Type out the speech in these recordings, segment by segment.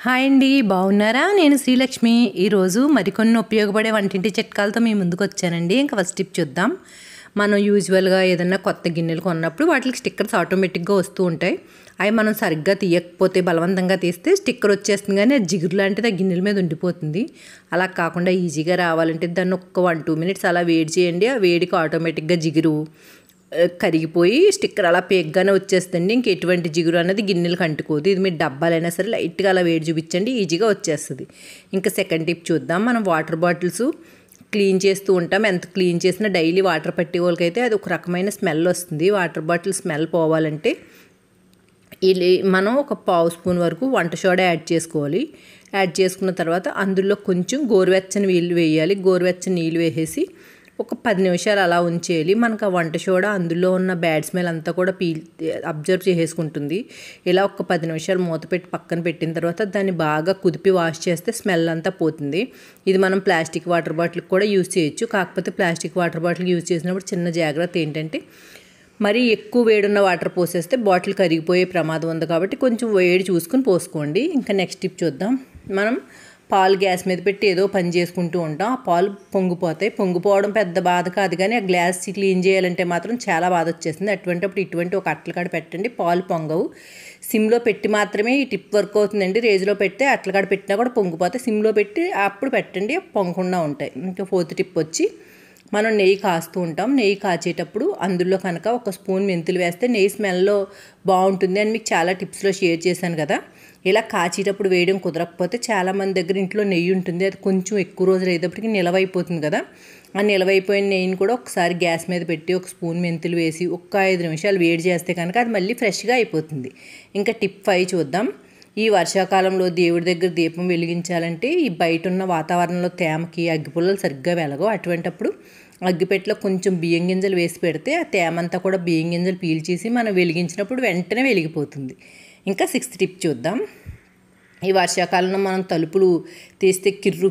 Hi అండి, బాగున్నారా? నేను శ్రీలక్ష్మి. ఈరోజు మరికొన్ని ఉపయోగపడే వంటింటి చిట్కాలతో మీ ముందుకు వచ్చానండి. ఇంకా ఫస్ట్ టిప్ చూద్దాం. మనం యూజువల్గా ఏదైనా కొత్త గిన్నెలు కొన్నప్పుడు వాటికి స్టిక్కర్స్ ఆటోమేటిక్గా వస్తూ ఉంటాయి. అవి మనం సరిగ్గా తీయకపోతే, బలవంతంగా తీస్తే స్టిక్కర్ వచ్చేస్తుంది, కానీ అది జిగురు లాంటిది ఆ గిన్నెల మీద ఉండిపోతుంది. అలా కాకుండా ఈజీగా రావాలంటే దాన్ని ఒక్క 1-2 మినిట్స్ అలా వేడి చేయండి. ఆ వేడికి ఆటోమేటిక్గా జిగురు కరిగిపోయి స్టిక్కర్ అలా పేగ్గానే వచ్చేస్తుంది. ఇంక ఎటువంటి జిగురు అనేది గిన్నెలకు అంటుకోదు. ఇది మీరు డబ్బాలైనా సరే లైట్గా అలా వేడి చూపించండి, ఈజీగా వచ్చేస్తుంది. ఇంకా సెకండ్ టిప్ చూద్దాం. మనం వాటర్ బాటిల్స్ క్లీన్ చేస్తూ ఉంటాం. ఎంత క్లీన్ చేసినా డైలీ వాటర్ పట్టే వాళ్ళకైతే అది ఒక రకమైన స్మెల్ వస్తుంది. వాటర్ బాటిల్ స్మెల్ పోవాలంటే మనం ఒక పావు స్పూన్ వరకు వంట సోడా యాడ్ చేసుకోవాలి. యాడ్ చేసుకున్న తర్వాత అందులో కొంచెం గోరువెచ్చని నీళ్ళు వేయాలి. గోరువెచ్చని నీళ్ళు వేసేసి ఒక 10 నిమిషాలు అలా ఉంచేయాలి. మనకు ఆ వంట సోడా అందులో ఉన్న బ్యాడ్ స్మెల్ అంతా కూడా అబ్జర్వ్ చేసేసుకుంటుంది. ఇలా ఒక 10 నిమిషాలు మూత పెట్టి పక్కన పెట్టిన తర్వాత దాన్ని బాగా కుదిపి వాష్ చేస్తే స్మెల్ అంతా పోతుంది. ఇది మనం ప్లాస్టిక్ వాటర్ బాటిల్కి కూడా యూజ్ చేయొచ్చు. కాకపోతే ప్లాస్టిక్ వాటర్ బాటిల్ యూజ్ చేసినప్పుడు చిన్న జాగ్రత్త ఏంటంటే, మరీ ఎక్కువ వేడున్న వాటర్ పోసేస్తే బాటిల్ కరిగిపోయే ప్రమాదం ఉంది. కాబట్టి కొంచెం వేడి చూసుకుని పోసుకోండి. ఇంకా నెక్స్ట్ టిప్ చూద్దాం. మనం పాలు గ్యాస్ మీద పెట్టి ఏదో పని చేసుకుంటూ ఉంటాం. ఆ పాలు పొంగిపోతాయి. పొంగిపోవడం పెద్ద బాధ కాదు, కానీ ఆ గ్లాస్ క్లీన్ చేయాలంటే మాత్రం చాలా బాధ వచ్చేస్తుంది. అటువంటిప్పుడు ఇటువంటి ఒక అట్లకాడ పెట్టండి, పాలు పొంగవు. సిమ్లో పెట్టి మాత్రమే ఈ టిప్ వర్క్ అవుతుందండి. రేజులో పెడితే అట్లకాడ పెట్టినా కూడా పొంగిపోతాయి. సిమ్లో పెట్టి అప్పుడు పెట్టండి, పొంగకుండా ఉంటాయి. ఇంకా ఫోర్త్ టిప్ వచ్చి, మనం నెయ్యి కాస్తూ ఉంటాం. నెయ్యి కాచేటప్పుడు అందులో కనుక ఒక స్పూన్ మెంతులు వేస్తే నెయ్యి స్మెల్లో బాగుంటుంది అని మీకు చాలా టిప్స్లో షేర్ చేశాను కదా. ఇలా కాచేటప్పుడు వేయడం కుదరకపోతే చాలామంది దగ్గర ఇంట్లో నెయ్యి ఉంటుంది, అది కొంచెం ఎక్కువ రోజులు అయ్యేటప్పటికి నిలవైపోతుంది కదా. ఆ నిలవైపోయిన నెయ్యిని కూడా ఒకసారి గ్యాస్ మీద పెట్టి ఒక స్పూన్ మెంతులు వేసి ఒక 5 నిమిషాలు వేడి చేస్తే కనుక అది మళ్ళీ ఫ్రెష్గా అయిపోతుంది. ఇంకా టిప్ 5 చూద్దాం. ఈ వర్షాకాలంలో దేవుడి దగ్గర దీపం వెలిగించాలంటే ఈ బయట ఉన్న వాతావరణంలో తేమకి అగ్గిపుల్లలు సరిగ్గా వెలగవు. అటువంటప్పుడు అగ్గిపెట్టలో కొంచెం బియ్యం గింజలు వేసి పెడితే ఆ తేమంతా కూడా బియ్యం గింజలు పీల్చేసి మనం వెలిగించినప్పుడు వెంటనే వెలిగిపోతుంది. ఇంకా 6th టిప్ చూద్దాం. ఈ వర్షాకాలంలో మనం తలుపులు తీస్తే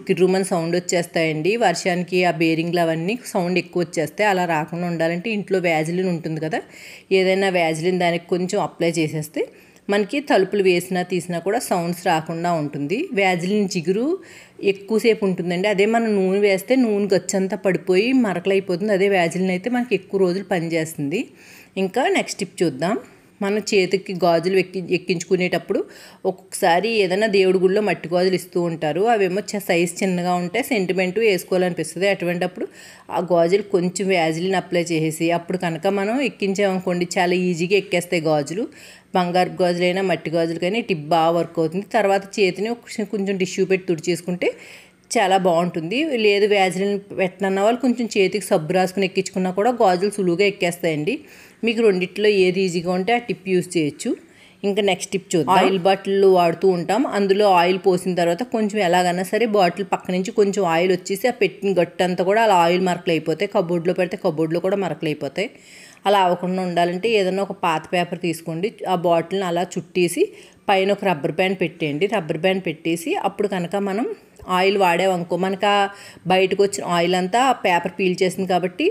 కిర్రుమని సౌండ్ వచ్చేస్తాయండి. వర్షానికి ఆ బేరింగ్లు అవన్నీ సౌండ్ ఎక్కువ వచ్చేస్తాయి. అలా రాకుండా ఉండాలంటే ఇంట్లో వ్యాజిలిన్ ఉంటుంది కదా, ఏదైనా వ్యాజిలిన్ దానికి కొంచెం అప్లై చేసేస్తే మనకి తలుపులు వేసినా తీసినా కూడా సౌండ్స్ రాకుండా ఉంటుంది. వ్యాజిలిన్ జిగురు ఎక్కువసేపు ఉంటుందండి. అదే మనం నూనె వేస్తే నూనె గచ్చంతా పడిపోయి మరకలైపోతుంది. అదే వ్యాజిలిన్ అయితే మనకి ఎక్కువ రోజులు పనిచేస్తుంది. ఇంకా నెక్స్ట్ టిప్ చూద్దాం. మనం చేతికి గాజులు ఎక్కించుకునేటప్పుడు ఒక్కొక్కసారి ఏదైనా దేవుడి గుళ్ళో మట్టి గాజులు ఇస్తూ ఉంటారు. అవేమో సైజ్ చిన్నగా ఉంటాయి, సెంటిమెంటు వేసుకోవాలనిపిస్తుంది. అటువంటప్పుడు ఆ గాజులు కొంచెం వ్యాజిలిన్ అప్లై చేసేసి అప్పుడు కనుక మనం ఎక్కించామనుకోండి, చాలా ఈజీగా ఎక్కేస్తాయి గాజులు. బంగారు గాజులైనా మట్టి గాజులకైనా టిప్ బాగా వర్క్ అవుతుంది. తర్వాత చేతిని కొంచెం టిష్యూ పెట్టి తుడిచేసుకుంటే చాలా బాగుంటుంది. లేదు వ్యాజిలిన్ పెట్టనన్న వాళ్ళు కొంచెం చేతికి సబ్బు రాసుకుని ఎక్కించుకున్నా కూడా గాజులు సులువుగా ఎక్కేస్తాయండి. మీకు రెండిట్లో ఏది ఈజీగా ఉంటే ఆ టిప్ యూజ్ చేయొచ్చు. ఇంకా నెక్స్ట్ టిప్ చూద్దాం. ఆయిల్ బాటిల్ వాడుతూ ఉంటాం. అందులో ఆయిల్ పోసిన తర్వాత కొంచెం ఎలాగన్నా సరే బాటిల్ పక్క నుంచి కొంచెం ఆయిల్ వచ్చేసి ఆ పెట్టిన గట్టంతా కూడా అలా ఆయిల్ మరకలు అయిపోతాయి. కబోర్డ్లో పెడితే కబోర్డ్లో కూడా మరకలు అయిపోతాయి. అలా అవ్వకుండా ఉండాలంటే ఏదైనా ఒక పాత పేపర్ తీసుకోండి, ఆ బాటిల్ని అలా చుట్టేసి పైన ఒక రబ్బర్ బ్యాండ్ పెట్టేయండి. రబ్బర్ బ్యాండ్ పెట్టేసి అప్పుడు కనుక మనం ఆయిల్ వాడామనుకో, మనకు ఆ బయటకు వచ్చిన ఆయిల్ అంతా ఆ పేపర్ పీల్ చేసింది కాబట్టి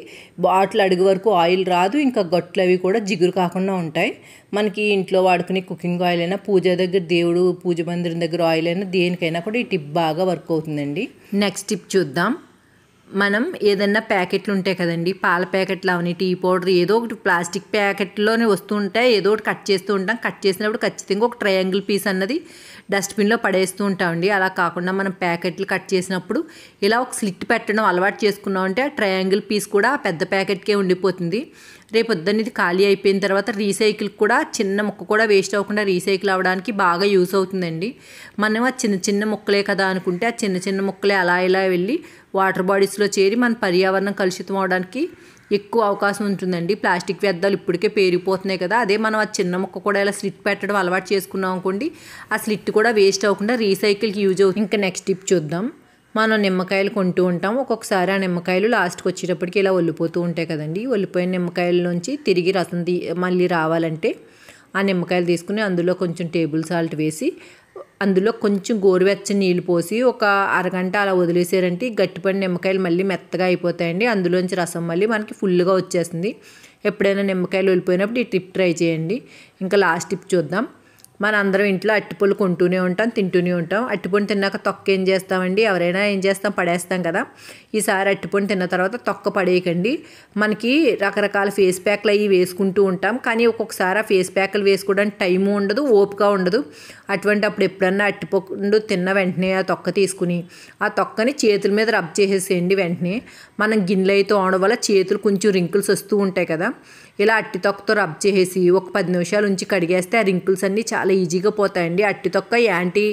బాటిల్ అడుగు వరకు ఆయిల్ రాదు. ఇంకా గట్లు అవి కూడా జిగురు కాకుండా ఉంటాయి. మనకి ఇంట్లో వాడుకునే కుకింగ్ ఆయిల్ అయినా, పూజ దగ్గర దేవుడు పూజ మందిరం దగ్గర ఆయిల్ అయినా, దేనికైనా కూడా ఈ టిప్ బాగా వర్క్ అవుతుందండి. నెక్స్ట్ టిప్ చూద్దాం. మనం ఏదన్నా ప్యాకెట్లు ఉంటాయి కదండి, పాల ప్యాకెట్లు అవని, టీ పౌడర్, ఏదో ఒకటి ప్లాస్టిక్ ప్యాకెట్లోనే వస్తూ ఉంటాయి. ఏదో ఒకటి కట్ చేస్తూ ఉంటాం. కట్ చేసినప్పుడు ఖచ్చితంగా ఒక ట్రయాంగిల్ పీస్ అన్నది డస్ట్బిన్లో పడేస్తూ ఉంటామండి. అలా కాకుండా మనం ప్యాకెట్లు కట్ చేసినప్పుడు ఇలా ఒక స్లిట్ పెట్టడం అలవాటు చేసుకున్నామంటే ఆ ట్రయాంగిల్ పీస్ కూడా పెద్ద ప్యాకెట్కే ఉండిపోతుంది. రేపొద్దున ఇది ఖాళీ అయిపోయిన తర్వాత రీసైకిల్ కూడా చిన్న ముక్క కూడా వేస్ట్ అవ్వకుండా రీసైకిల్ అవ్వడానికి బాగా యూస్ అవుతుందండి. మనం ఆ చిన్న ముక్కలే కదా అనుకుంటే ఆ చిన్న ముక్కలే అలా ఇలా వెళ్ళి వాటర్ బాడీస్లో చేరి మన పర్యావరణం కలుషితం అవడానికి ఎక్కువ అవకాశం ఉంటుందండి. ప్లాస్టిక్ వ్యర్థాలు ఇప్పటికే పేరిపోతున్నాయి కదా, అదే మనం ఆ చిన్న ముక్క కూడా ఇలా స్లిట్ పెట్టడం అలవాటు చేసుకున్నాం అనుకోండి, ఆ స్లిట్ కూడా వేస్ట్ అవ్వకుండా రీసైకిల్కి యూజ్ అవుతుంది. ఇంకా నెక్స్ట్ టిప్ చూద్దాం. మనం నిమ్మకాయలు కొంటూ ఉంటాం. ఒక్కొక్కసారి ఆ నిమ్మకాయలు లాస్ట్కి వచ్చేటప్పటికి ఇలా ఒల్లిపోతూ ఉంటాయి కదండి. ఒల్లిపోయిన నిమ్మకాయల నుంచి తిరిగి రసం మళ్ళీ రావాలంటే ఆ నిమ్మకాయలు తీసుకుని అందులో కొంచెం టేబుల్ సాల్ట్ వేసి అందులో కొంచెం గోరువెచ్చని నీళ్ళు పోసి ఒక అరగంట అలా వదిలేసారంటే గట్టిపడిన నిమ్మకాయలు మళ్ళీ మెత్తగా అయిపోతాయండి. అందులోంచి రసం మళ్ళీ మనకి ఫుల్గా వచ్చేస్తుంది. ఎప్పుడైనా నిమ్మకాయలు వెళ్ళిపోయినప్పుడు ఈ టిప్ ట్రై చేయండి. ఇంకా లాస్ట్ టిప్ చూద్దాం. మనందరం ఇంట్లో అరటిపళ్ళు కొంటూనే ఉంటాం, తింటూనే ఉంటాం. అరటిపండు తిన్నాక తొక్క ఏం చేస్తామండి? ఎవరైనా ఏం చేస్తాం? పడేస్తాం కదా. ఈసారి అరటిపండు తిన్న తర్వాత తొక్క పడేయకండి. మనకి రకరకాల ఫేస్ ప్యాక్లు అవి వేసుకుంటూ ఉంటాం, కానీ ఒక్కొక్కసారి ఆ ఫేస్ ప్యాక్లు వేసుకోవడానికి టైము ఉండదు, ఓపిక ఉండదు. అటువంటి అప్పుడు ఎప్పుడన్నా అరటిపండు తిన్న వెంటనే ఆ తొక్క తీసుకుని ఆ తొక్కని చేతుల మీద రబ్ చేసేసేయండి. వెంటనే మనం గిన్నెలు అయితే తోమడం వల్ల చేతులు కొంచెం రింకిల్స్ వస్తూ ఉంటాయి కదా. ఇలా అట్టి తొక్కతో రబ్ చేసేసి ఒక 10 నిమిషాలు ఉంచి కడిగేస్తే ఆ రింకిల్స్ అన్నీ చాలా ఈజీగా పోతాయండి. అట్టి తొక్క యాంటీ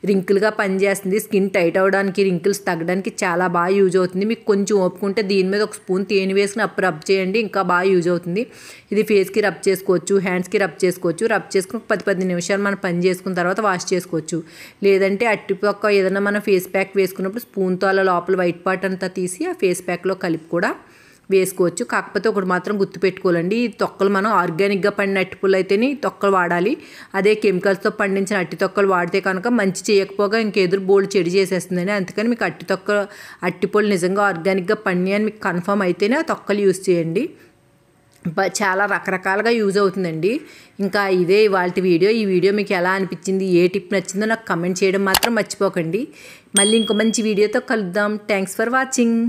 రింకిల్గా పనిచేస్తుంది. స్కిన్ టైట్ అవ్వడానికి, రింకిల్స్ తగ్గడానికి చాలా బాగా యూజ్ అవుతుంది. మీకు కొంచెం ఓపుకుంటే దీని మీద ఒక స్పూన్ తేనె వేసుకుని అప్పుడు రబ్ చేయండి, ఇంకా బాగా యూజ్ అవుతుంది. ఇది ఫేస్కి రబ్ చేసుకోవచ్చు, హ్యాండ్స్కి రబ్ చేసుకోవచ్చు. రబ్ చేసుకుని 10 నిమిషాలు మనం పని చేసుకున్న తర్వాత వాష్ చేసుకోవచ్చు. లేదంటే అట్టి తొక్క ఏదైనా మనం ఫేస్ ప్యాక్ వేసుకున్నప్పుడు స్పూన్తో అలా లోపల వైట్ పార్ట్ అంతా తీసి ఆ ఫేస్ ప్యాక్లో కలిపి కూడా వేసుకోవచ్చు. కాకపోతే ఒకటి మాత్రం గుర్తుపెట్టుకోవాలండి, ఈ తొక్కలు మనం ఆర్గానిక్గా పండిన అరటిపళ్ళు అయితేనే ఈ తొక్కలు వాడాలి. అదే కెమికల్స్తో పండించిన అట్టి తొక్కలు వాడితే కనుక మంచి చేయకపోగా ఇంకెదురు బోల్డ్ చెడు చేసేస్తుందండి. అందుకని మీకు అరటిపళ్ళు నిజంగా ఆర్గానిక్గా పండి అని మీకు కన్ఫర్మ్ అయితేనే ఆ తొక్కలు యూజ్ చేయండి. చాలా రకరకాలుగా యూజ్ అవుతుందండి. ఇంకా ఇదే ఇవాళ వీడియో. ఈ వీడియో మీకు ఎలా అనిపించింది, ఏ టిప్ నచ్చిందో నాకు కమెంట్ చేయడం మాత్రం మర్చిపోకండి. మళ్ళీ ఇంకో మంచి వీడియోతో కలుద్దాం. Thanks for watching.